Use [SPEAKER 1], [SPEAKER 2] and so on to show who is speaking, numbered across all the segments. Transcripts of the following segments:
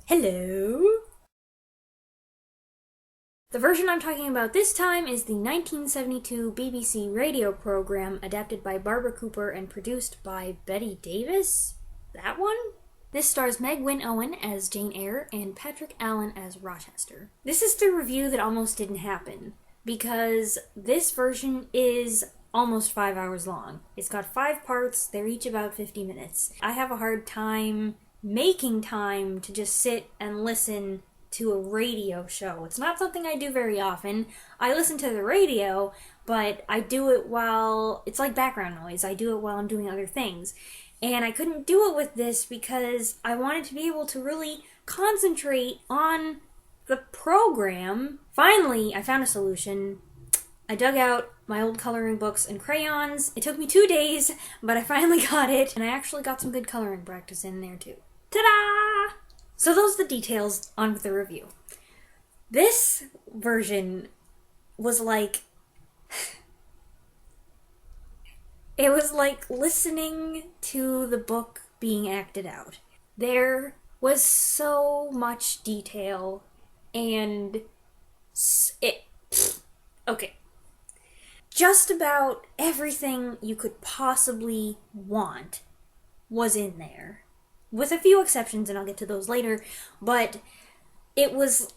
[SPEAKER 1] Hello! The version I'm talking about this time is the 1972 BBC radio program adapted by Barbara Cooper and produced by Betty Davis? That one? This stars Meg Wynn Owen as Jane Eyre and Patrick Allen as Rochester. This is the review that almost didn't happen, because this version is almost 5 hours long. It's got 5 parts, they're each about 50 minutes. I have a hard time making time to just sit and listen to a radio show. It's not something I do very often. I listen to the radio, but I do it while, it's like background noise. I do it while I'm doing other things. And I couldn't do it with this because I wanted to be able to really concentrate on the program. Finally, I found a solution. I dug out my old coloring books and crayons. It took me 2 days, but I finally got it. And I actually got some good coloring practice in there too. Ta-da! So those are the details, on with the review. This version was like... It was like listening to the book being acted out. There was so much detail, and okay. Just about everything you could possibly want was in there. With a few exceptions, and I'll get to those later, but it was...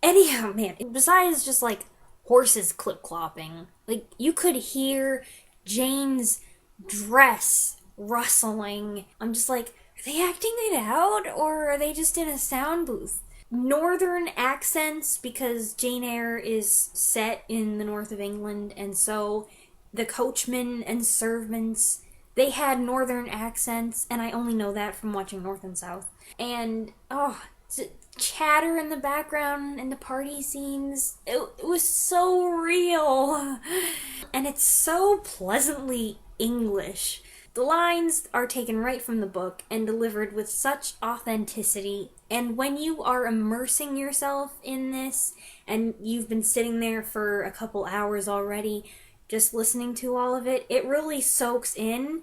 [SPEAKER 1] anyhow, man, besides just, like, horses clip-clopping, like, you could hear Jane's dress rustling. I'm just like, are they acting it out, or are they just in a sound booth? Northern accents, because Jane Eyre is set in the north of England, and so the coachmen and servants, they had northern accents, and I only know that from watching North and South. And, chatter in the background in the party scenes, it was so real. And it's so pleasantly English. The lines are taken right from the book and delivered with such authenticity. And when you are immersing yourself in this, and you've been sitting there for a couple hours already, just listening to all of it, it really soaks in.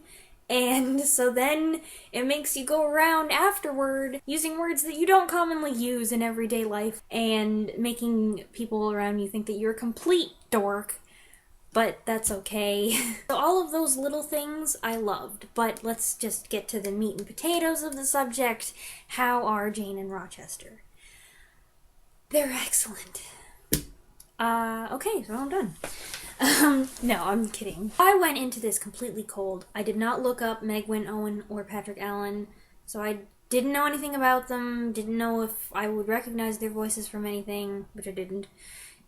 [SPEAKER 1] And so then it makes you go around afterward using words that you don't commonly use in everyday life and making people around you think that you're a complete dork. But that's okay. So all of those little things I loved, but let's just get to the meat and potatoes of the subject. How are Jane and Rochester? They're excellent. Okay, so I'm done. No, I'm kidding. I went into this completely cold. I did not look up Meg Wynn Owen or Patrick Allen, so I didn't know anything about them, didn't know if I would recognize their voices from anything, which I didn't,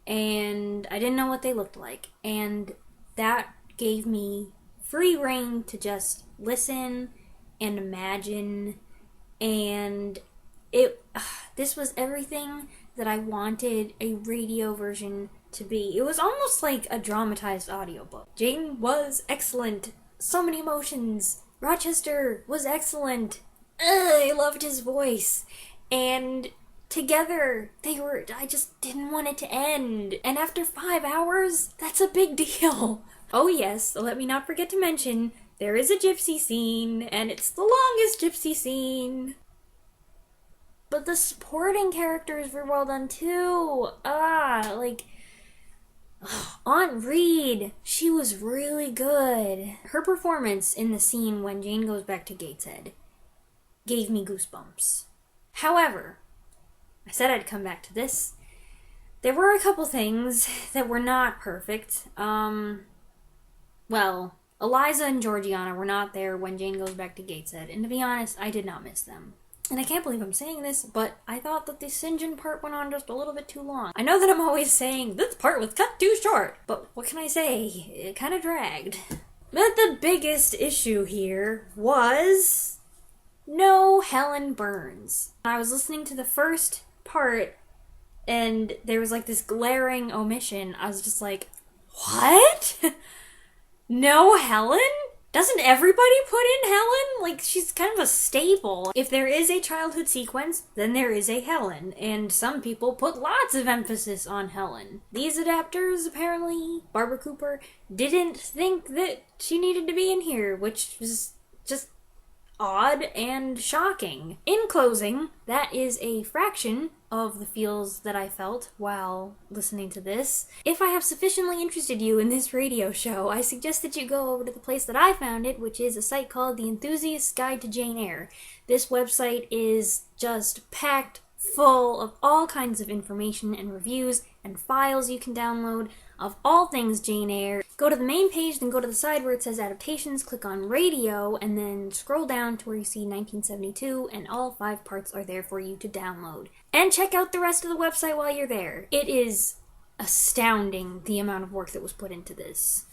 [SPEAKER 1] and I didn't know what they looked like, and that gave me free rein to just listen and imagine, and this was everything that I wanted a radio version to be. It was almost like a dramatized audiobook. Jane was excellent. So many emotions. Rochester was excellent. I loved his voice. And together, I just didn't want it to end. And after 5 hours, that's a big deal. Oh yes, let me not forget to mention, there is a gypsy scene, and it's the longest gypsy scene. But the supporting characters were well done too. Aunt Reed, she was really good. Her performance in the scene when Jane goes back to Gateshead gave me goosebumps. However, I said I'd come back to this. There were a couple things that were not perfect. Well, Eliza and Georgiana were not there when Jane goes back to Gateshead, and to be honest, I did not miss them. And I can't believe I'm saying this, but I thought that the St. John part went on just a little bit too long. I know that I'm always saying, this part was cut too short, but what can I say? It kind of dragged. But the biggest issue here was... no Helen Burns. I was listening to the first part, and there was like this glaring omission. I was just like, what? No Helen? Doesn't everybody put in Helen? Like, she's kind of a staple. If there is a childhood sequence, then there is a Helen, and some people put lots of emphasis on Helen. These adapters, apparently, Barbara Cooper, didn't think that she needed to be in here, which was just odd and shocking. In closing, that is a fraction of the feels that I felt while listening to this. If I have sufficiently interested you in this radio show, I suggest that you go over to the place that I found it, which is a site called The Enthusiast's Guide to Jane Eyre. This website is just packed full of all kinds of information and reviews and files you can download of all things Jane Eyre. Go to the main page, then go to the side where it says adaptations, click on radio, and then scroll down to where you see 1972, and all 5 parts are there for you to download. And check out the rest of the website while you're there. It is astounding the amount of work that was put into this.